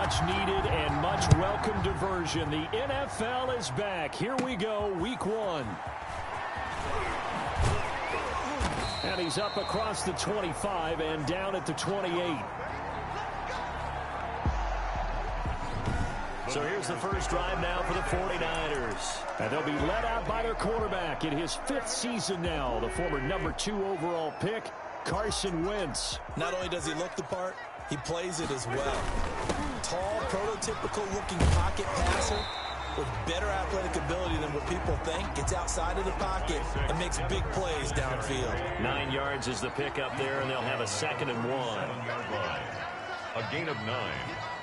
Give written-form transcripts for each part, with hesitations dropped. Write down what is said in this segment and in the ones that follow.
much needed and much welcome diversion. The NFL is back. Here we go, week 1. And he's up across the 25 and down at the 28. So here's the first drive now for the 49ers. And they'll be led out by their quarterback in his 5th season now, the former number 2 overall pick, Carson Wentz. Not only does he look the part, he plays it as well. Tall, prototypical-looking pocket passer with better athletic ability than what people think. Gets outside of the pocket and makes big plays downfield. 9 yards is the pickup there, and they'll have a 2nd and 1. A gain of 9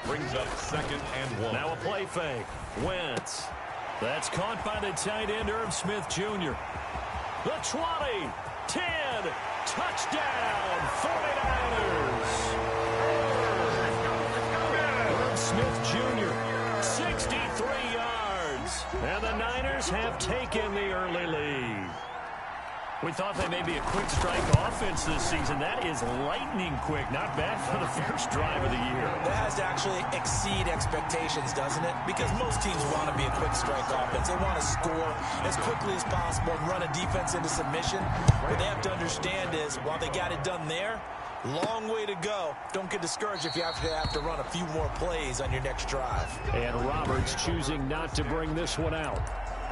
brings up 2nd and 1. Now a play fake. Wentz. That's caught by the tight end, Irv Smith Jr. The 20, 10, touchdown, 49ers. Irv Smith Jr., 63 yards. And the Niners have taken the early lead. We thought they may be a quick strike offense this season. That is lightning quick. Not bad for the first drive of the year. That has to actually exceed expectations, doesn't it? Because most teams want to be a quick strike offense. They want to score as quickly as possible and run a defense into submission. What they have to understand is, while they got it done there, long way to go. Don't get discouraged if you have to run a few more plays on your next drive. And Roberts choosing not to bring this one out.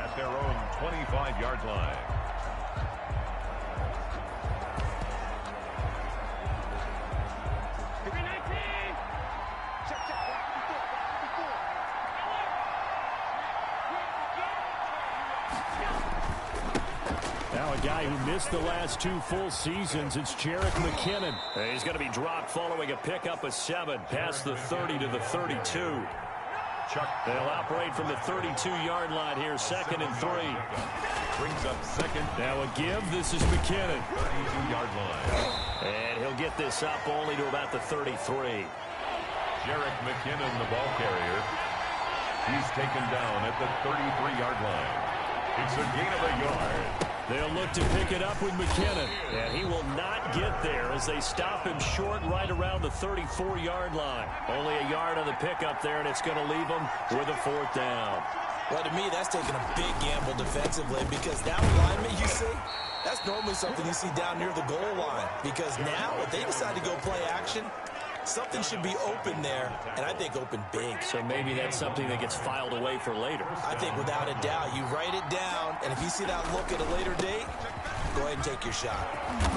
At their own 25-yard line. Now a guy who missed the last 2 full seasons, it's Jerick McKinnon. He's going to be dropped following a pickup of 7 past the 30 to the 32. They'll operate from the 32-yard line here, 2nd and 3. Brings up 2nd. Now a give. This is McKinnon. 32-yard line. And he'll get this up only to about the 33. Jerick McKinnon, the ball carrier. He's taken down at the 33-yard line. It's a gain of a yard. They'll look to pick it up with McKinnon. And he will not get there as they stop him short right around the 34-yard line. Only a yard on the pickup there, and it's going to leave him with a 4th down. Well, to me, that's taking a big gamble defensively because that alignment you see, that's normally something you see down near the goal line. Because now, if they decide to go play action, something should be open there, and I think open big. So maybe that's something that gets filed away for later. I think without a doubt, you write it down, and if you see that look at a later date, go ahead and take your shot.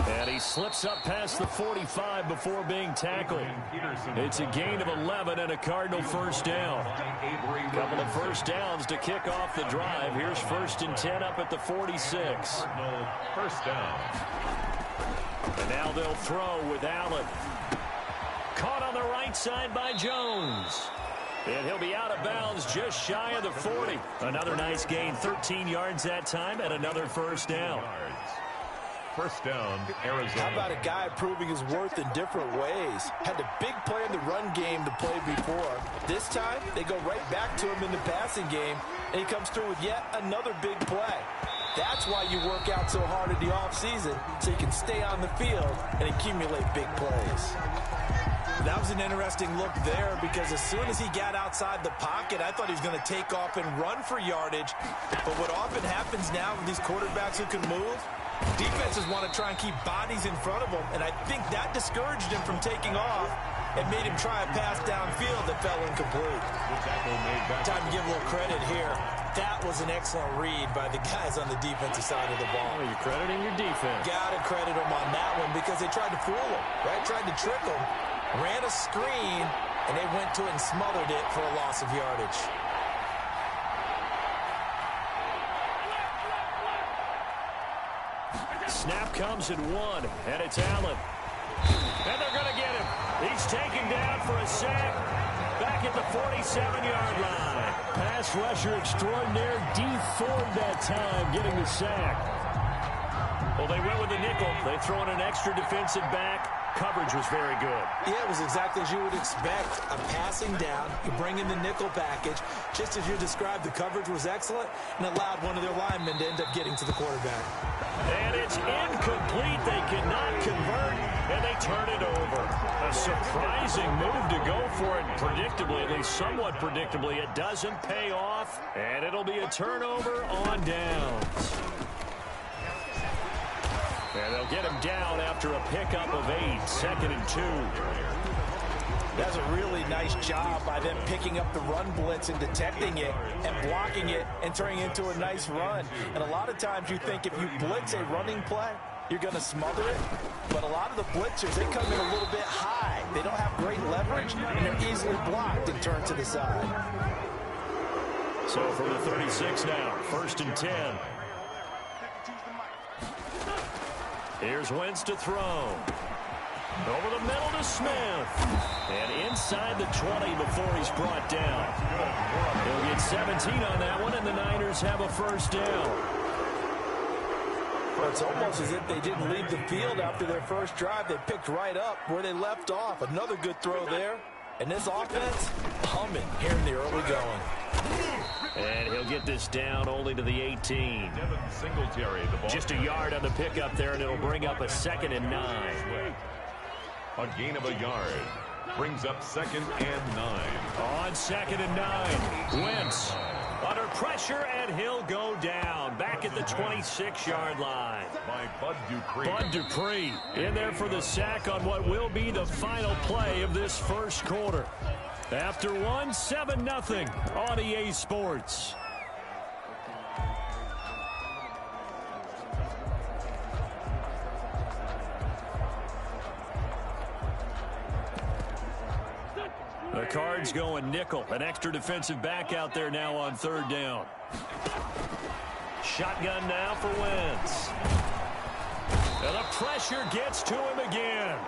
And he slips up past the 45 before being tackled. It's a gain of 11 and a Cardinal 1st down. Couple of 1st downs to kick off the drive. Here's 1st and 10 up at the 46. 1st down. And now they'll throw with Allen. Caught on the right side by Jones. And he'll be out of bounds just shy of the 40. Another nice gain, 13 yards that time, and another 1st down. 1st down, Arizona. How about a guy proving his worth in different ways? Had a big play in the run game to play before. This time, they go right back to him in the passing game, and he comes through with yet another big play. That's why you work out so hard in the offseason, so you can stay on the field and accumulate big plays. That was an interesting look there because as soon as he got outside the pocket, I thought he was going to take off and run for yardage. But what often happens now with these quarterbacks who can move, defenses want to try and keep bodies in front of them, and I think that discouraged him from taking off and made him try a pass downfield that fell incomplete. Time to give a little credit here. That was an excellent read by the guys on the defensive side of the ball. Well, you're crediting your defense. Got to credit them on that one because they tried to fool him, right? Tried to trick him. Ran a screen, and they went to it and smothered it for a loss of yardage. Snap comes at 1, and it's Allen. And they're going to get him. He's taken down for a sack back at the 47-yard line. Pass rusher extraordinaire, D Ford that time getting the sack. Well, they went with the nickel. They throw in an extra defensive back. Coverage was very good. Yeah, it was exactly as you would expect. A passing down, you bring in the nickel package. Just as you described, the coverage was excellent and allowed one of their linemen to end up getting to the quarterback. And it's incomplete. They cannot convert, and they turn it over. A surprising move to go for it predictably, at least somewhat predictably. It doesn't pay off, and it'll be a turnover on downs. And they'll get him down after a pickup of 8, 2nd and 2. That's a really nice job by them picking up the run blitz and detecting it and blocking it and turning it into a nice run. And a lot of times you think if you blitz a running play, you're going to smother it. But a lot of the blitzers, they come in a little bit high. They don't have great leverage, and they're easily blocked and turned to the side. So from the 36 now, 1st and 10. Here's Wentz to throw. Over the middle to Smith. And inside the 20 before he's brought down. He'll get 17 on that one, and the Niners have a first down. Well, it's almost as if they didn't leave the field after their first drive. They picked right up where they left off. Another good throw there. And this offense, humming here in the early going. And he'll get this down only to the 18. Just a yard on the pickup there, and it'll bring up a 2nd and 9. A gain of a yard. Brings up 2nd and 9. On 2nd and 9. Wentz under pressure, and he'll go down. Back at the 26-yard line. By Bud Dupree. Bud Dupree in there for the sack on what will be the final play of this first quarter. After one, 7-0 on EA Sports. The Cards going nickel. An extra defensive back out there now on 3rd down. Shotgun now for Wentz. And the pressure gets to him again.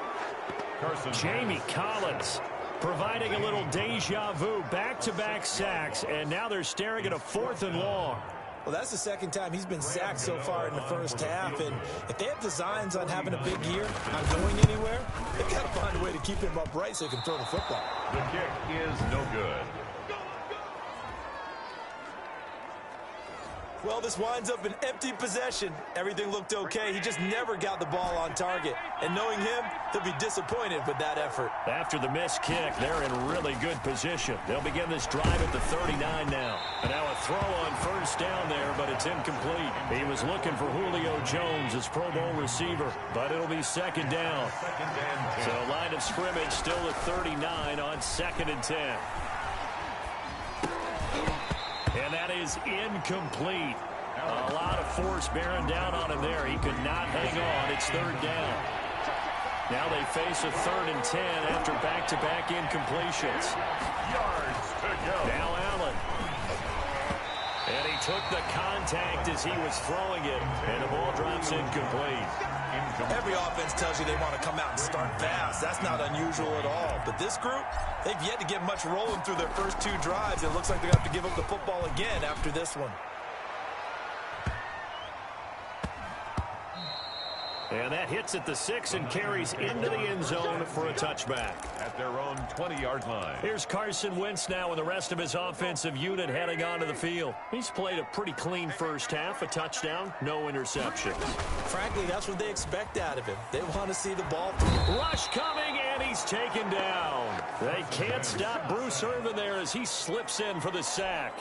Jamie Collins providing a little deja vu. Back-to-back sacks, and now they're staring at a 4th and long. Well, that's the 2nd time he's been sacked so far in the first half. And if they have designs on having a big year, not going anywhere, they've got to find a way to keep him upright so he can throw the football. The kick is no good. Well, this winds up an empty possession. Everything looked okay. He just never got the ball on target. And knowing him, he'll be disappointed with that effort. After the missed kick, they're in really good position. They'll begin this drive at the 39 now. And now a throw on 1st down there, but it's incomplete. He was looking for Julio Jones, his Pro Bowl receiver, but it'll be 2nd down. So line of scrimmage still at 39 on 2nd and 10. And that is incomplete. A lot of force bearing down on him there. He could not hang on. It's 3rd down. Now they face a 3rd and 10 after back-to-back incompletions. Yards to go. Now Allen. And he took the contact as he was throwing it, and the ball drops incomplete. Every offense tells you they want to come out and start fast. That's not unusual at all. But this group, they've yet to get much rolling through their first 2 drives. It looks like they're going to have to give up the football again after this one. And that hits at the 6 and carries into the end zone for a touchback. At their own 20-yard line. Here's Carson Wentz now and the rest of his offensive unit heading onto the field. He's played a pretty clean first half, a touchdown, no interceptions. Frankly, that's what they expect out of him. They want to see the ball. Rush coming, and he's taken down. They can't stop Bruce Irvin there as he slips in for the sack.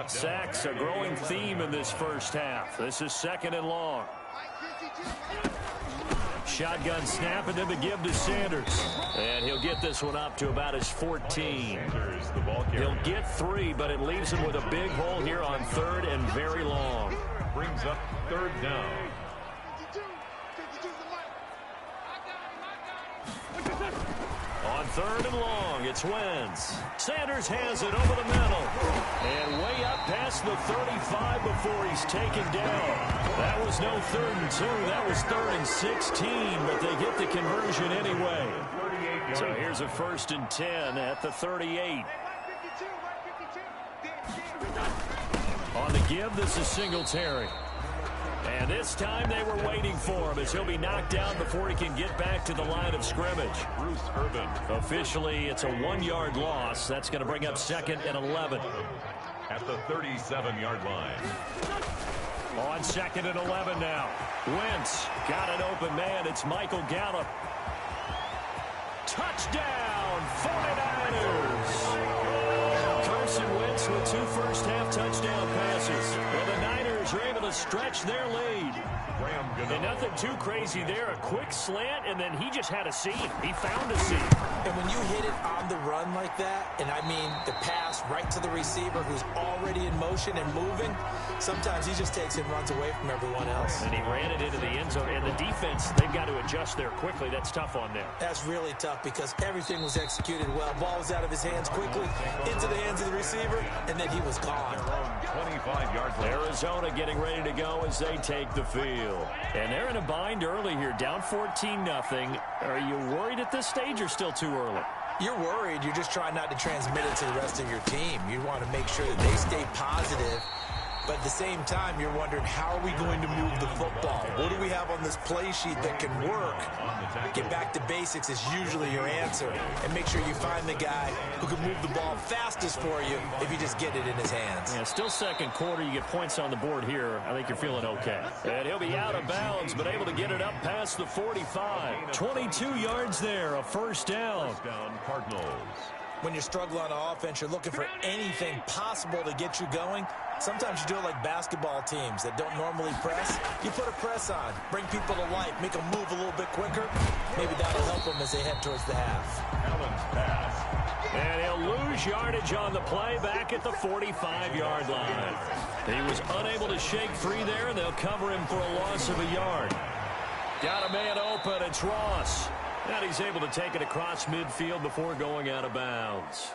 Sacks, a growing theme in this first half. This is 2nd and long. Shotgun snap, and then the give to Sanders. And he'll get this one up to about his 14. He'll get 3, but it leaves him with a big hole here on 3rd and very long. Brings up 3rd down. On 3rd and long, it's Wentz. Sanders has it over the middle. And way up past the 35 before he's taken down. That was no 3rd and 2. That was 3rd and 16, but they get the conversion anyway. So here's a 1st and 10 at the 38. On the give, this is Singletary. And this time they were waiting for him as he'll be knocked down before he can get back to the line of scrimmage. Bruce Irvin. Officially, it's a 1-yard loss. That's going to bring up 2nd and 11. At the 37-yard line. On 2nd and 11 now. Wentz got an open man. It's Michael Gallup. Touchdown, 49ers. Carson Wentz with 2 first-half touchdown passes. Well, the Niners are able to stretch their lead. And nothing too crazy there. A quick slant, and then he just had a seam. He found a seam. And when you hit it on the run like that, and I mean the pass right to the receiver who's already in motion and moving, sometimes he just takes and runs away from everyone else. And he ran it into the end zone. And the defense, they've got to adjust there quickly. That's tough on them. That's really tough because everything was executed well. Ball was out of his hands quickly, into the hands of the receiver, and then he was gone. 25 yards. Arizona getting ready to go as they take the field. And they're in a bind early here, down 14-0. Are you worried at this stage or still too early? You're worried. You're just trying not to transmit it to the rest of your team. You want to make sure that they stay positive. But at the same time, you're wondering, how are we going to move the football? What do we have on this play sheet that can work? Get back to basics is usually your answer. And make sure you find the guy who can move the ball fastest for you if you just get it in his hands. Yeah, still second quarter. You get points on the board here. I think you're feeling okay. And he'll be out of bounds, but able to get it up past the 45. 22 yards there, a first down. Cardinals. When you struggle on offense, you're looking for anything possible to get you going. Sometimes you do it like basketball teams that don't normally press. You put a press on, bring people to life, make them move a little bit quicker. Maybe that'll help them as they head towards the half. Allen's pass. And he'll lose yardage on the play back at the 45-yard line. He was unable to shake free there, and they'll cover him for a loss of a yard. Got a man open. It's Ross. And he's able to take it across midfield before going out of bounds.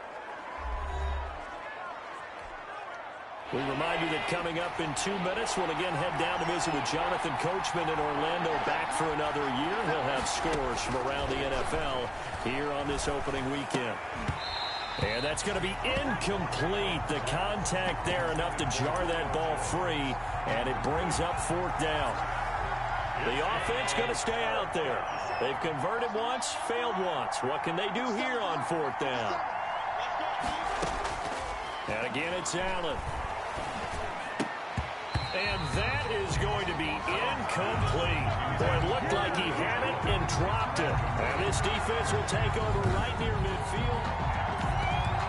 We remind you that coming up in 2 minutes, we'll again head down to visit with Jonathan Coachman in Orlando, back for another year. He'll have scores from around the NFL here on this opening weekend. And that's going to be incomplete. The contact there enough to jar that ball free, and it brings up 4th down. The offense going to stay out there. They've converted once, failed once. What can they do here on 4th down? And again, it's Allen. And that is going to be incomplete. Boy, it looked like he had it and dropped it. And this defense will take over right near midfield.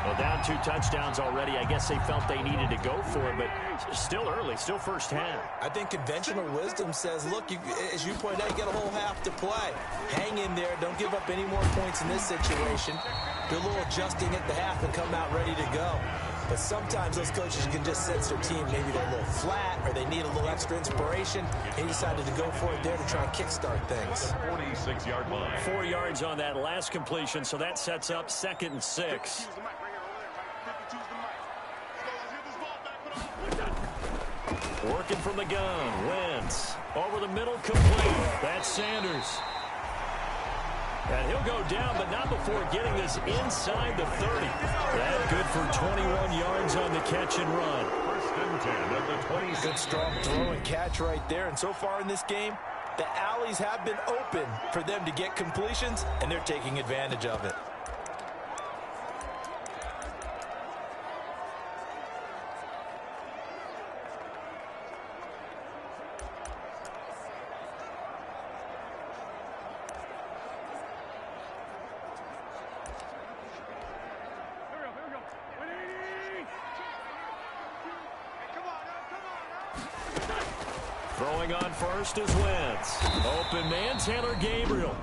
Well, down 2 touchdowns already. I guess they felt they needed to go for it, but still early, still first half. I think conventional wisdom says, look, as you point out, you got a whole half to play. Hang in there. Don't give up any more points in this situation. Do a little adjusting at the half and come out ready to go. But sometimes those coaches can just sense their team. Maybe they're a little flat or they need a little extra inspiration. He decided to go for it there to try and kickstart things. 46-yard line. 4 yards on that last completion, so that sets up 2nd and 6. Working from the gun. Wentz. Over the middle, complete. That's Sanders. And he'll go down, but not before getting this inside the 30. That good for 21 yards on the catch and run. 1st and 10 at the 20. Good strong throw and catch right there. And so far in this game, the alleys have been open for them to get completions, and they're taking advantage of it. Throwing on first is Wentz. Open man, Taylor Gabriel.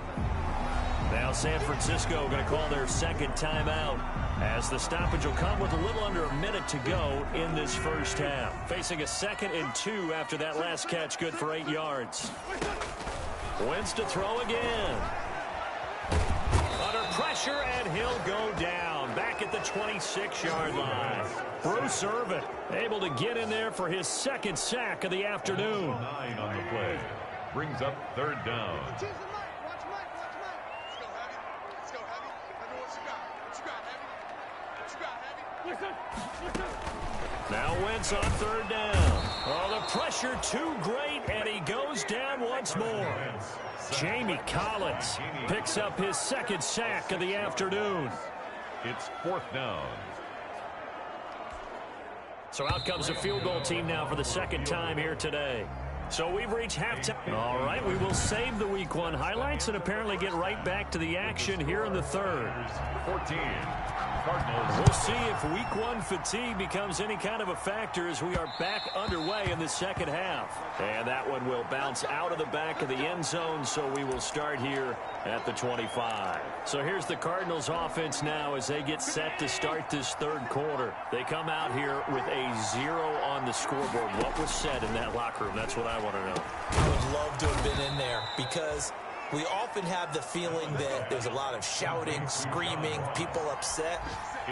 Now San Francisco going to call their 2nd timeout, as the stoppage will come with a little under a minute to go in this first half. Facing a 2nd and 2 after that last catch, good for 8 yards. Wentz to throw again. Under pressure, and he'll go down. Back at the 26-yard line. Bruce Irvin able to get in there for his 2nd sack of the afternoon. 9 on the play. Brings up 3rd down. Now Wentz on 3rd down. Oh, the pressure too great, and he goes down once more. Jamie Collins picks up his 2nd sack of the afternoon. It's 4th down. So out comes the field goal team now for the second time here today. So we've reached halftime. All right, we will save the Week 1 highlights and apparently get right back to the action here in the third. 14. Cardinals. We'll see if Week 1 fatigue becomes any kind of a factor as we are back underway in the second half. And that one will bounce out of the back of the end zone, so we will start here at the 25. So here's the Cardinals offense now as they get set to start this third quarter. They come out here with a 0 on the scoreboard. What was said in that locker room? That's what I want to know. I would love to have been in there because we often have the feeling that there's a lot of shouting, screaming, people upset.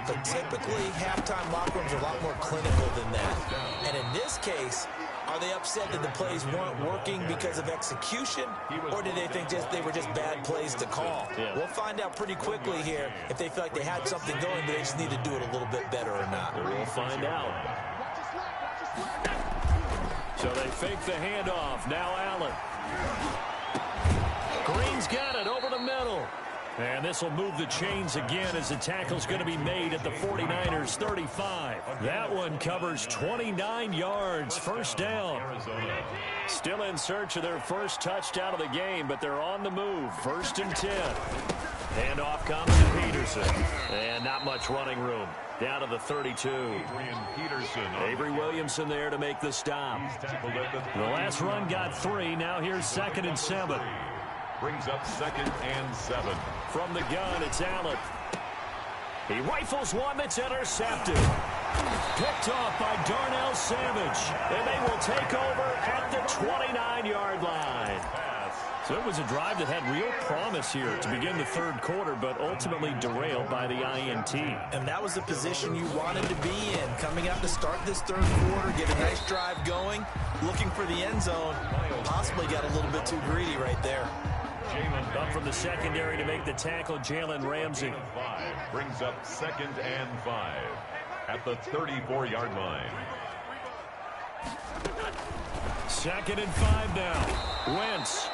But typically, halftime locker rooms are a lot more clinical than that. And in this case, are they upset that the plays weren't working because of execution? Or do they think they were just bad plays to call? Yeah. We'll find out pretty quickly here if they feel like they had something going, but they just need to do it a little bit better or not. We'll find out. So they fake the handoff. Now Allen. Green's got it over the middle. And this will move the chains again as the tackle's going to be made at the 49ers 35. That one covers 29 yards. First down. Still in search of their first touchdown of the game, but they're on the move. First and 10. Handoff comes to Peterson. And not much running room. Down to the 32. Avery Williamson there to make the stop. The last run got 3. Now here's 2nd and 7. Brings up 2nd and 7. From the gun, it's Allen. He rifles one that's intercepted. Picked off by Darnell Savage. And they will take over at the 29-yard line. So it was a drive that had real promise here to begin the third quarter, but ultimately derailed by the INT. And that was the position you wanted to be in. Coming out to start this third quarter, get a nice drive going, looking for the end zone. Possibly got a little bit too greedy right there. Up from the secondary to make the tackle, Jalen Ramsey. Brings up 2nd and 5 at the 34-yard line. 2nd and 5 now. Wentz.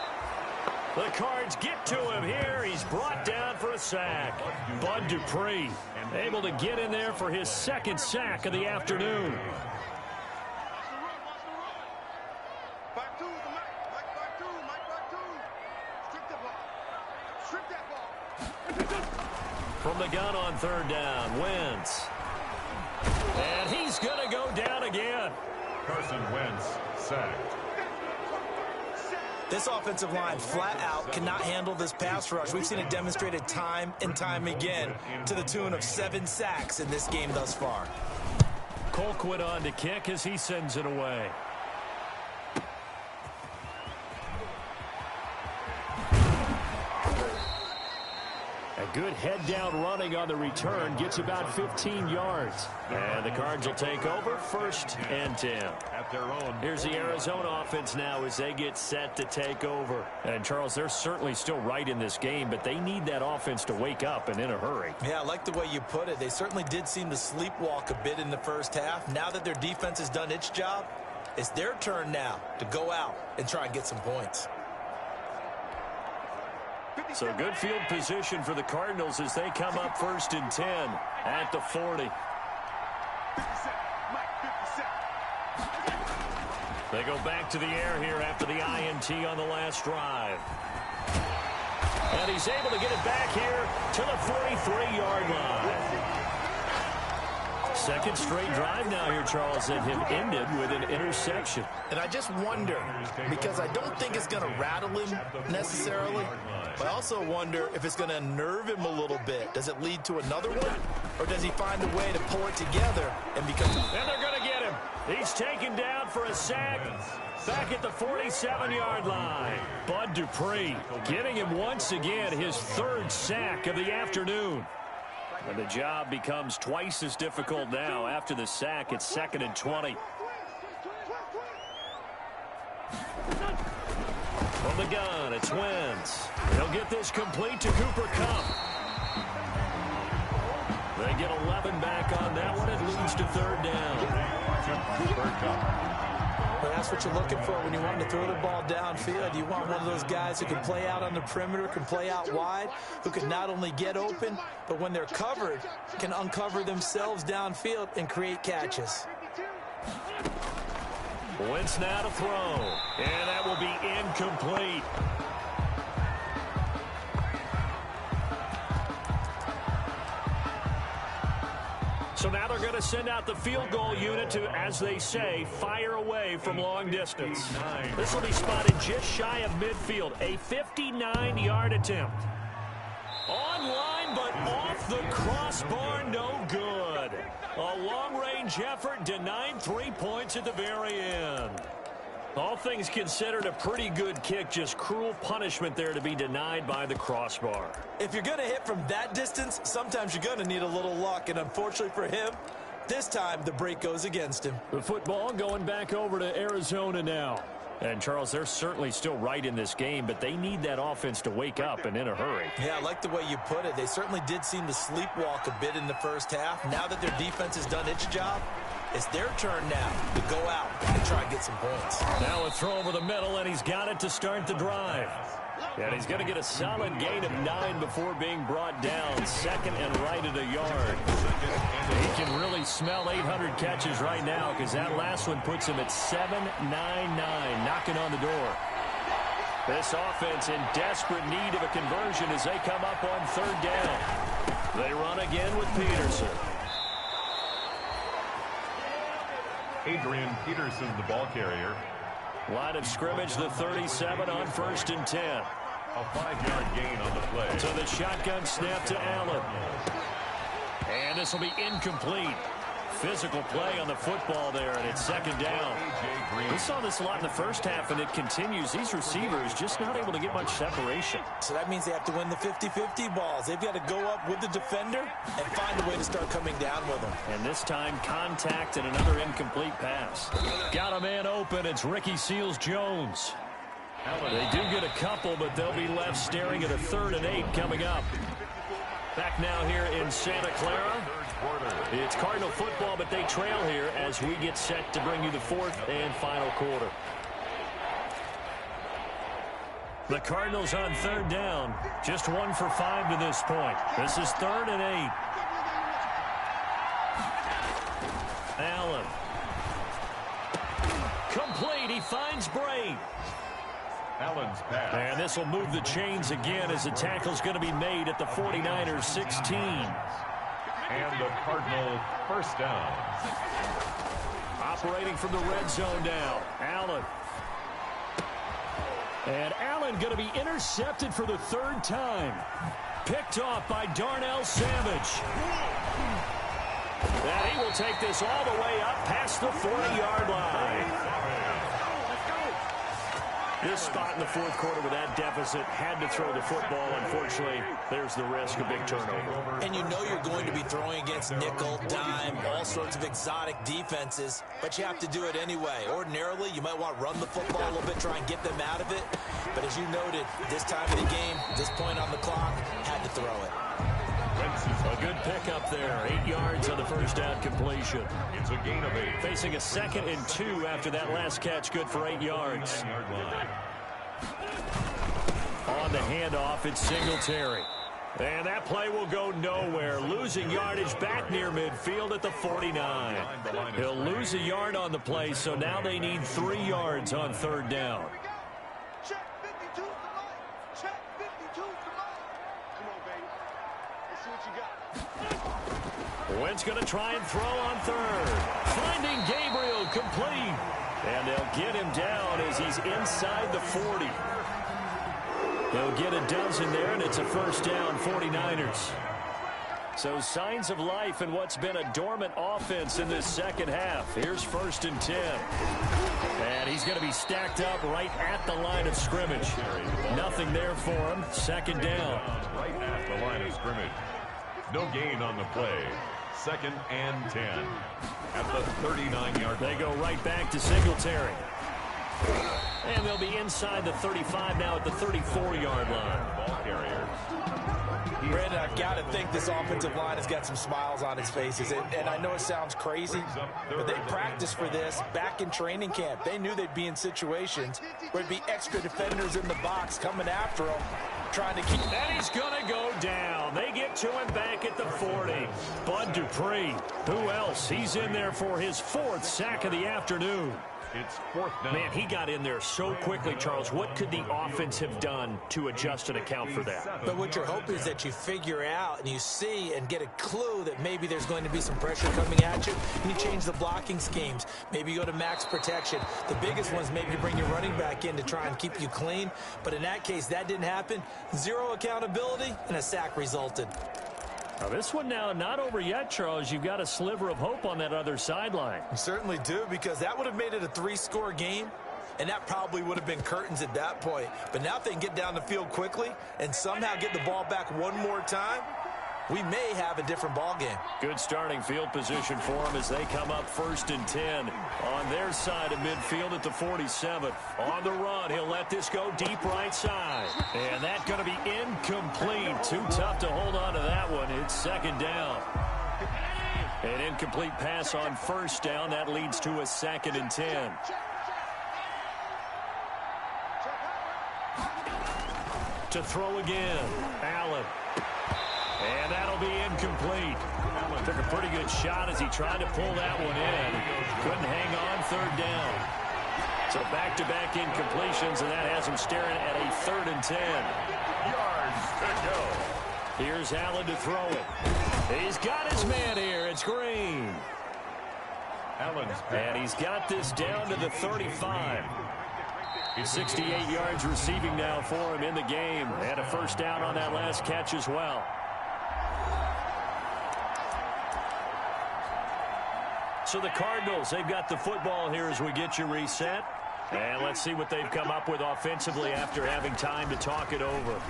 The Cards get to him here. He's brought down for a sack. Bud Dupree able to get in there for his 2nd sack of the afternoon. From the gun on 3rd down, Wentz. And he's going to go down again. Carson Wentz sacked. This offensive line flat out cannot handle this pass rush. We've seen it demonstrated time and time again to the tune of 7 sacks in this game thus far. Colquitt on to kick as he sends it away. A good head-down running on the return gets about 15 yards. And the Cards will take over 1st and 10. At their own. Here's the Arizona offense now as they get set to take over. And, Charles, they're certainly still right in this game, but they need that offense to wake up and in a hurry. Yeah, I like the way you put it. They certainly did seem to sleepwalk a bit in the first half. Now that their defense has done its job, it's their turn now to go out and try and get some points. So good field position for the Cardinals as they come up 1st and 10 at the 40. They go back to the air here after the INT on the last drive. And he's able to get it back here to the 43-yard line. 2nd straight drive now here, Charles, that have ended with an interception. And I just wonder, because I don't think it's going to rattle him necessarily, but I also wonder if it's going to unnerve him a little bit. Does it lead to another one, or does he find a way to pull it together and become... And they're going to get him. He's taken down for a sack back at the 47-yard line. Bud Dupree getting him once again his 3rd sack of the afternoon. And the job becomes twice as difficult now. After the sack, it's 2nd and 20. From the gun, it's Wentz. He'll get this complete to Cooper Kupp. They get 11 back on that one. It leads to 3rd down. Cooper Kupp. But that's what you're looking for when you want to throw the ball downfield. You want one of those guys who can play out on the perimeter, can play out wide, who can not only get open, but when they're covered, can uncover themselves downfield and create catches. Wentz now to throw. And that will be incomplete. So now they're going to send out the field goal unit to, as they say, fire away from long distance. This will be spotted just shy of midfield. A 59-yard attempt. Online, but off the crossbar, no good. A long-range effort denied 3 points at the very end. All things considered, a pretty good kick, just cruel punishment there to be denied by the crossbar. If you're going to hit from that distance, sometimes you're going to need a little luck, and unfortunately for him, this time the break goes against him. The football going back over to Arizona now. And, Charles, they're certainly still right in this game, but they need that offense to wake up and in a hurry. Yeah, I like the way you put it. They certainly did seem to sleepwalk a bit in the first half. Now that their defense has done its job, it's their turn now to go out and try and get some points. Now a throw over the middle, and he's got it to start the drive. And he's going to get a solid gain of 9 before being brought down. Second and right at a yard. He can really smell 800 catches right now because that last one puts him at 799, knocking on the door. This offense in desperate need of a conversion as they come up on third down. They run again with Peterson. Adrian Peterson, the ball carrier. Line of scrimmage, the 37 on 1st and 10. A 5-yard gain on the play. So the shotgun snap to Allen. And this will be incomplete. Physical play on the football there, and it's second down. We saw this a lot in the first half, and it continues. These receivers just not able to get much separation. So that means they have to win the 50-50 balls. They've got to go up with the defender and find a way to start coming down with them. And this time, contact and another incomplete pass. Got a man open. It's Ricky Seals-Jones. They do get a couple, but they'll be left staring at a 3rd and 8 coming up. Back now here in Santa Clara. It's Cardinal football, but they trail here as we get set to bring you the 4th and final quarter. The Cardinals on 3rd down. Just 1 for 5 to this point. This is 3rd and 8. Allen. Complete. He finds Bray. Allen's pass. And this will move the chains again as the tackle's going to be made at the 49ers 16. And the Cardinal first down. Operating from the red zone now. Allen. And Allen going to be intercepted for the 3rd time. Picked off by Darnell Savage. And he will take this all the way up past the 40-yard line. This spot in the 4th quarter with that deficit had to throw the football. Unfortunately, there's the risk of big turnover. And you know you're going to be throwing against nickel, dime, all sorts of exotic defenses, but you have to do it anyway. Ordinarily, you might want to run the football a little bit, try and get them out of it. But as you noted, this time of the game, this point on the clock, had to throw it. A good pickup there. 8 yards on the first down completion. It's a gain of 8. Facing a 2nd and 2 after that last catch, good for 8 yards. On the handoff, it's Singletary. And that play will go nowhere. Losing yardage back near midfield at the 49. He'll lose a yard on the play, so now they need 3 yards on 3rd down. Wentz going to try and throw on 3rd. Finding Gabriel complete. And they'll get him down as he's inside the 40. They'll get a dozen there, and it's a first down, 49ers. So signs of life in what's been a dormant offense in this second half. Here's 1st and 10. And he's going to be stacked up right at the line of scrimmage. Nothing there for him. 2nd down. Right at the line of scrimmage. No gain on the play. 2nd and 10 at the 39-yard line. They go right back to Singletary. And they'll be inside the 35 now at the 34-yard line. Ball carrier. Brandon, I've got to think this offensive line has got some smiles on its faces. And I know it sounds crazy, but they practiced for this back in training camp. They knew they'd be in situations where there'd be extra defenders in the box coming after them, trying to keep. And he's going to go down. They get it to him back at the 40. Bud Dupree, who else? He's in there for his 4th sack of the afternoon. It's 4th down. Man, he got in there so quickly, Charles. What could the offense have done to adjust and account for that? But what you're hoping is that you figure out and you see and get a clue that maybe there's going to be some pressure coming at you, and you change the blocking schemes. Maybe you go to max protection. The biggest one is maybe you bring your running back in to try and keep you clean. But in that case, that didn't happen. 0 accountability, and a sack resulted. Now this one now not over yet, Charles. You've got a sliver of hope on that other sideline. You certainly do, because that would have made it a 3-score game, and that probably would have been curtains at that point. But now if they can get down the field quickly and somehow get the ball back one more time, we may have a different ball game. Good starting field position for them as they come up 1st and 10 on their side of midfield at the 47. On the run, he'll let this go deep right side. And that's going to be incomplete. Too tough to hold on to that one. It's 2nd down. An incomplete pass on 1st down. That leads to a 2nd and 10. To throw again. Allen. And that'll be incomplete. Allen took a pretty good shot as he tried to pull that one in. Couldn't hang on, 3rd down. So back-to-back incompletions, and that has him staring at a 3rd and 10. Yards to go. Here's Allen to throw it. He's got his man here. It's Green. And he's got this down to the 35. 68 yards receiving now for him in the game. And a 1st down on that last catch as well. So the Cardinals, they've got the football here as we get you reset. And let's see what they've come up with offensively after having time to talk it over.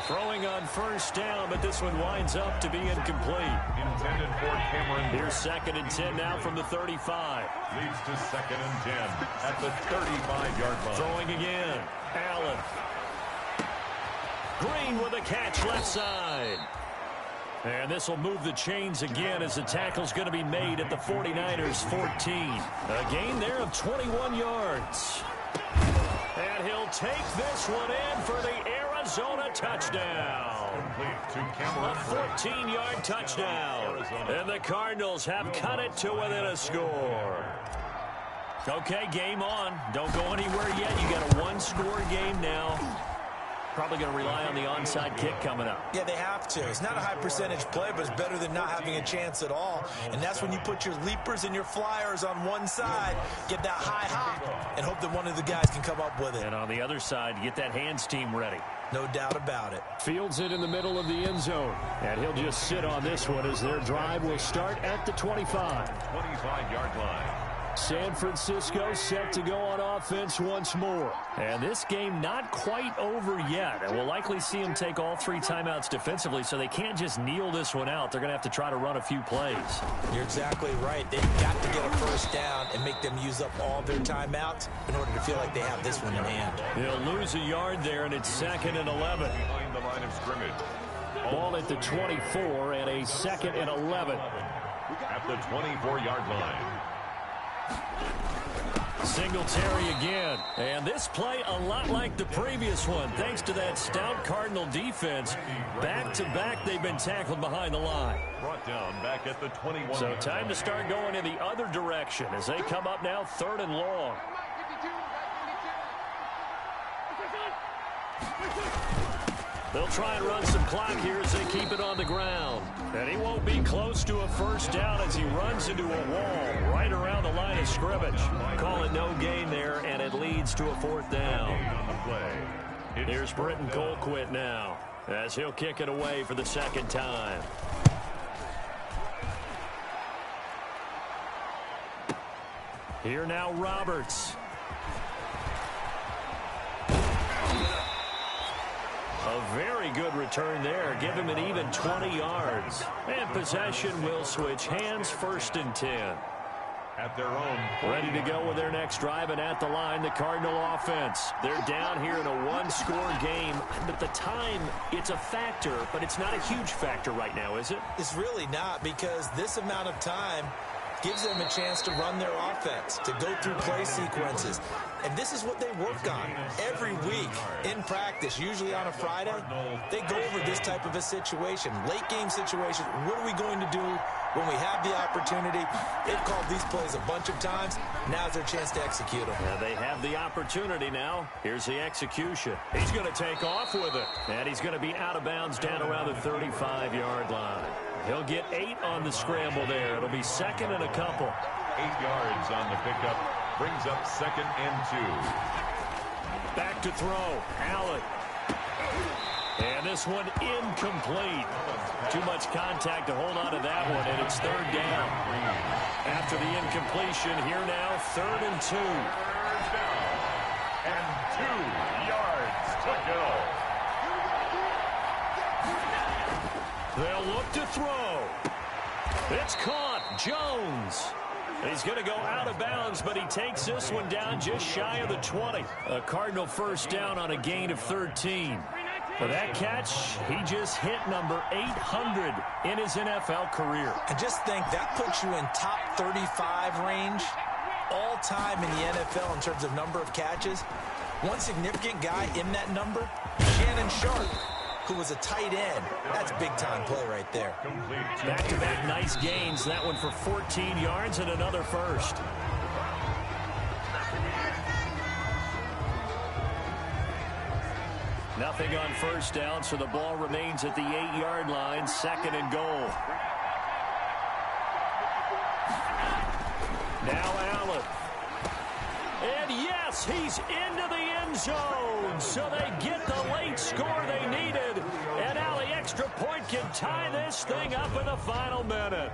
Throwing on 1st down, but this one winds up to be incomplete. Intended for Cameron. Here's 2nd and 10 now from the 35. Leads to 2nd and 10 at the 35-yard line. Throwing again. Allen. Green with a catch left side. And this will move the chains again as the tackle's going to be made at the 49ers 14. A gain there of 21 yards. And he'll take this one in for the Arizona touchdown. A 14-yard touchdown. And the Cardinals have cut it to within a score. Okay, game on. Don't go anywhere yet. You got a 1-score game now. Probably going to rely on the onside kick coming up. Yeah, they have to. It's not a high percentage play, but it's better than not having a chance at all. And that's when you put your leapers and your flyers on one side, get that high hop, and hope that one of the guys can come up with it. And on the other side, get that hands team ready. No doubt about it. Fields it in the middle of the end zone. And he'll just sit on this one as their drive will start at the 25. 25-yard line. San Francisco set to go on offense once more. And this game not quite over yet. And we'll likely see them take all 3 timeouts defensively, so they can't just kneel this one out. They're going to have to try to run a few plays. You're exactly right. They've got to get a 1st down and make them use up all their timeouts in order to feel like they have this one in hand. He'll lose a yard there, and it's 2nd and 11. Behind the line of scrimmage. Ball at the 24 and a 2nd and 11. At the 24-yard line. Singletary again. And this play a lot like the previous one. Thanks to that stout Cardinal defense. Back-to-back, they've been tackled behind the line. Brought down back at the 21. So time to start going in the other direction as they come up now 3rd and long. They'll try and run some clock here as they keep it on the ground. And he won't be close to a 1st down as he runs into a wall right around the line of scrimmage. Call it no gain there, and it leads to a 4th down. Here's Britton Colquitt now as he'll kick it away for the 2nd time. Here now Roberts. A very good return there. Give him an even 20 yards. And possession will switch hands, 1st and 10. At their own. Ready to go with their next drive, and at the line, the Cardinal offense. They're down here in a 1-score game. But the time, it's a factor, but it's not a huge factor right now, is it? It's really not, because this amount of time, gives them a chance to run their offense, to go through play sequences. And this is what they work on every week in practice, usually on a Friday. They go over this type of a situation, late game situation. What are we going to do when we have the opportunity? They've called these plays a bunch of times. Now's their chance to execute them. Yeah, they have the opportunity now. Here's the execution. He's going to take off with it. And he's going to be out of bounds down around the 35-yard line. He'll get 8 on the scramble there. It'll be second and a couple. 8 yards on the pickup. Brings up 2nd and 2. Back to throw. Allen. And this one incomplete. Too much contact to hold on to that one, and it's 3rd down. After the incompletion, here now, 3rd and 2. 3rd down and 2 yards to go. They'll look to throw. It's caught. Jones. He's going to go out of bounds, but he takes this one down just shy of the 20. A Cardinal first down on a gain of 13. For that catch, he just hit number 800 in his NFL career. And just think, that puts you in top 35 range all time in the NFL in terms of number of catches. One significant guy in that number, Shannon Sharp, who was a tight end. That's big-time play right there. Back-to-back nice gains. That one for 14 yards and another first. Nothing on first down, so the ball remains at the 8-yard line. 2nd and goal. Now Allen. And yes, he's into the end zone. So they get the late score they needed. And now the extra point can tie this thing up in the final minute.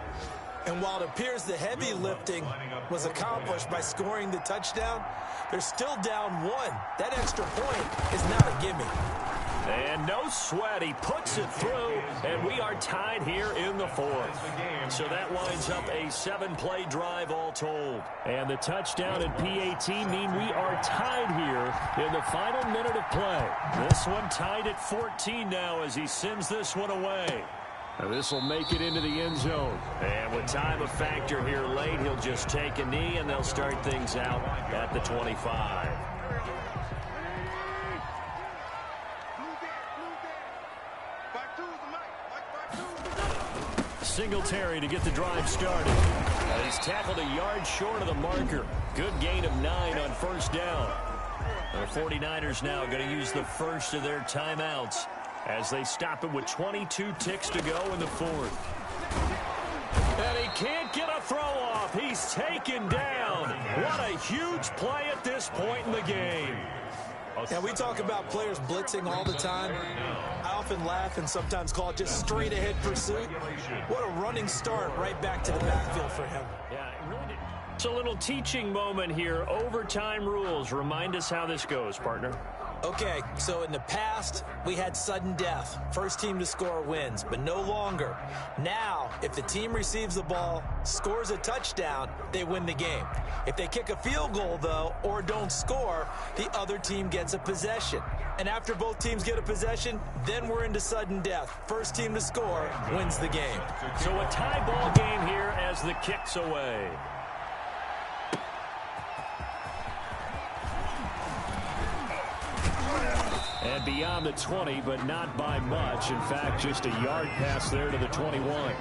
And while it appears the heavy lifting was accomplished by scoring the touchdown, they're still down 1. That extra point is not a gimme. And no sweat. He puts it through, and we are tied here in the 4th. So that winds up a 7-play drive all told. And the touchdown and PAT mean we are tied here in the final minute of play. This one tied at 14 now as he sends this one away. Now this will make it into the end zone. And with time a factor here late, he'll just take a knee, and they'll start things out at the 25. Singletary to get the drive started. He's tackled a yard short of the marker. Good gain of 9 on first down. The 49ers now going to use the first of their timeouts as they stop it with 22 ticks to go in the 4th. And he can't get a throw off. He's taken down. What a huge play at this point in the game. Now, we talk about players blitzing all the time. I often laugh and sometimes call it just straight-ahead pursuit. What a running start right back to the backfield for him. Yeah, it really did. It's a little teaching moment here. Overtime rules. Remind us how this goes, partner. Okay, so in the past, we had sudden death. First team to score wins, but no longer. Now, if the team receives the ball, scores a touchdown, they win the game. If they kick a field goal, though, or don't score, the other team gets a possession. And after both teams get a possession, then we're into sudden death. First team to score wins the game. So a tie ball game here as the kick's away. And beyond the 20, but not by much. In fact, just a yard pass there to the 21.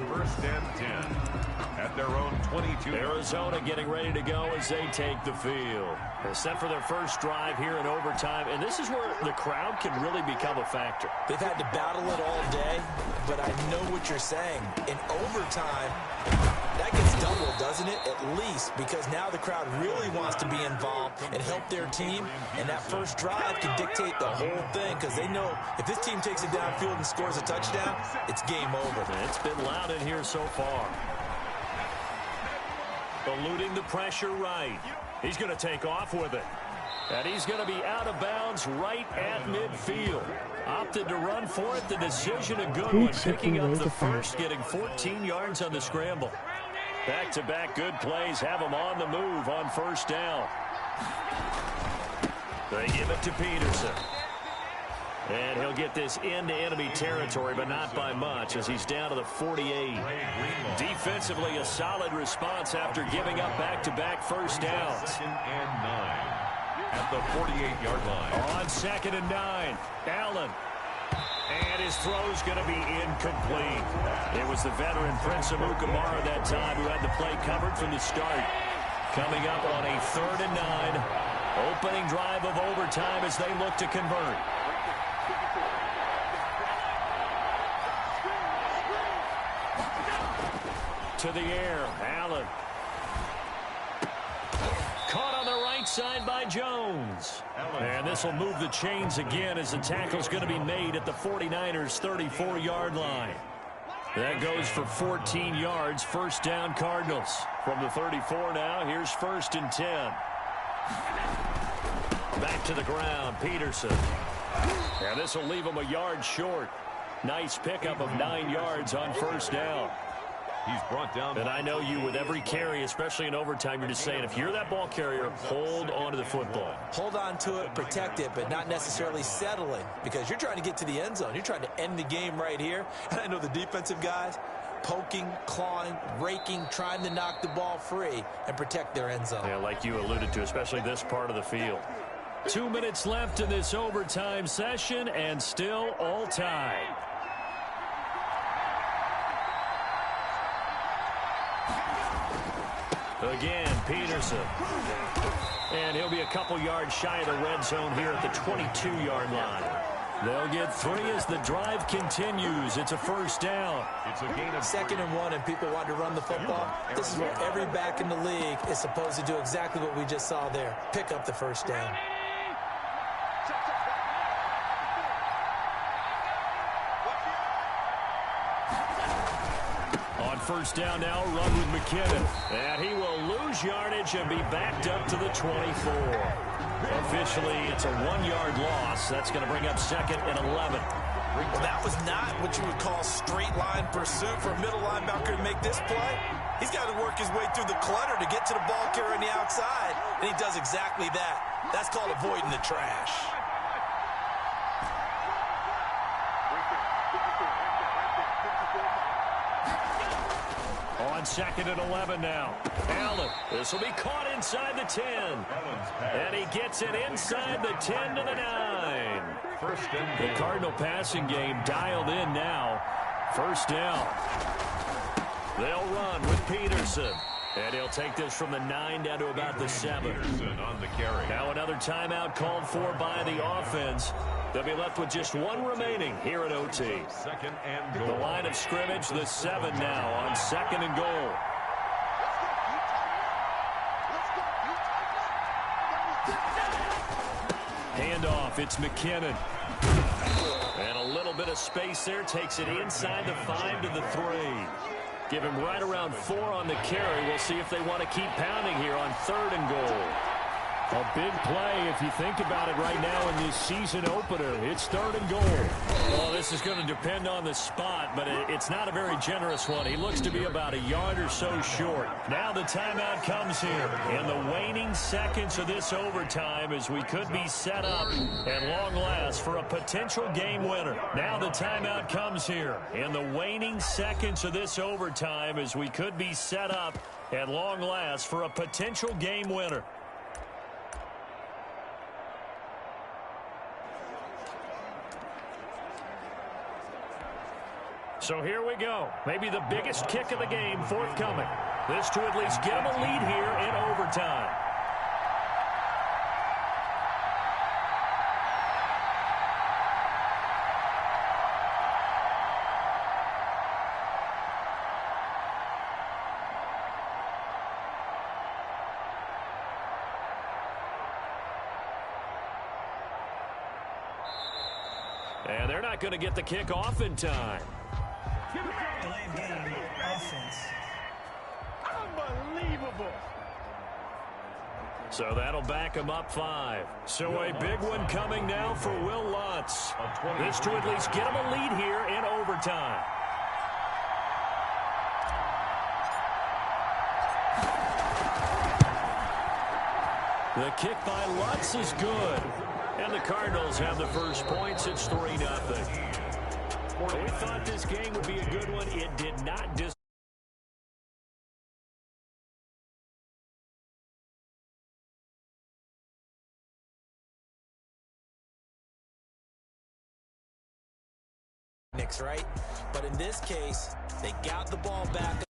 First and 10 at their own 22. Arizona getting ready to go as they take the field. They're set for their first drive here in overtime, and this is where the crowd can really become a factor. They've had to battle it all day, but I know what you're saying. In overtime, that gets doubled, doesn't it? At least, because now the crowd really wants to be involved and help their team, and that first drive can dictate the whole thing, because they know if this team takes it downfield and scores a touchdown, it's game over. It's been loud in here so far. Eluding the pressure right. He's going to take off with it. And he's going to be out of bounds right at midfield. Opted to run for it. The decision a good one. Picking up the first, getting 14 yards on the scramble. Back-to-back good plays have him on the move on first down. They give it to Peterson. And he'll get this into enemy territory, but not by much, as he's down to the 48. Defensively, a solid response after giving up back-to-back first downs. 2nd and 9 at the 48-yard line. On 2nd and 9, Allen. And his throw's going to be incomplete. It was the veteran Prince Amukamara that time who had the play covered from the start. Coming up on a 3rd and 9, opening drive of overtime as they look to convert. To the air, Allen. Caught on the right side by Jones. And this will move the chains again as the tackle's going to be made at the 49ers' 34-yard line. That goes for 14 yards, first down Cardinals. From the 34 now, here's 1st and 10. Back to the ground, Peterson. And this will leave him a yard short. Nice pickup of 9 yards on first down. He's brought down. And I know you, with every carry, especially in overtime, you're just saying, if you're that ball carrier, hold on to the football. Hold on to it, protect it, but not necessarily settling, because you're trying to get to the end zone. You're trying to end the game right here. And I know the defensive guys poking, clawing, raking, trying to knock the ball free and protect their end zone. Yeah, like you alluded to, especially this part of the field. 2 minutes left in this overtime session, and still all tied. Again, Peterson. And he'll be a couple yards shy of the red zone here at the 22-yard line. They'll get 3 as the drive continues. It's a first down. It's a gain of 2nd and 1, and people want to run the football. This is where every back in the league is supposed to do exactly what we just saw there. Pick up the first down. First down now, run with McKinnon. And he will lose yardage and be backed up to the 24. Officially, it's a 1-yard loss. That's going to bring up 2nd and 11. Well, that was not what you would call straight line pursuit for a middle linebacker to make this play. He's got to work his way through the clutter to get to the ball carrier on the outside, and he does exactly that. That's called avoiding the trash. On 2nd and 11 now. Allen. This will be caught inside the 10. And he gets it inside the 10 to the 9. The Cardinal passing game dialed in now. First down. They'll run with Peterson. And he'll take this from the 9 down to about the 7. On the carry. Now another timeout called for by the offense. They'll be left with just 1 remaining here at OT. 2nd and goal. The line of scrimmage, the 7 now on 2nd and goal. Handoff, it's McKinnon. And a little bit of space there, takes it inside the 5 to the 3. Give him right around 4 on the carry. We'll see if they want to keep pounding here on 3rd and goal. A big play if you think about it right now in this season opener. It's 3rd and goal. Well, this is going to depend on the spot, but it's not a very generous one. He looks to be about a yard or so short. Now the timeout comes here in the waning seconds of this overtime as we could be set up at long last for a potential game winner. Now the timeout comes here in the waning seconds of this overtime as we could be set up at long last for a potential game winner. So here we go. Maybe the biggest kick of the game forthcoming. This to at least get them a lead here in overtime. And they're not going to get the kick off in time. Delayed game offense. Unbelievable. So that'll back him up 5. So a big one coming now for Will Lutz. This to at least get him a lead here in overtime. The kick by Lutz is good. And the Cardinals have the first points. It's 3-0. We thought this game would be a good one. It did not right? But in this case, they got the ball back.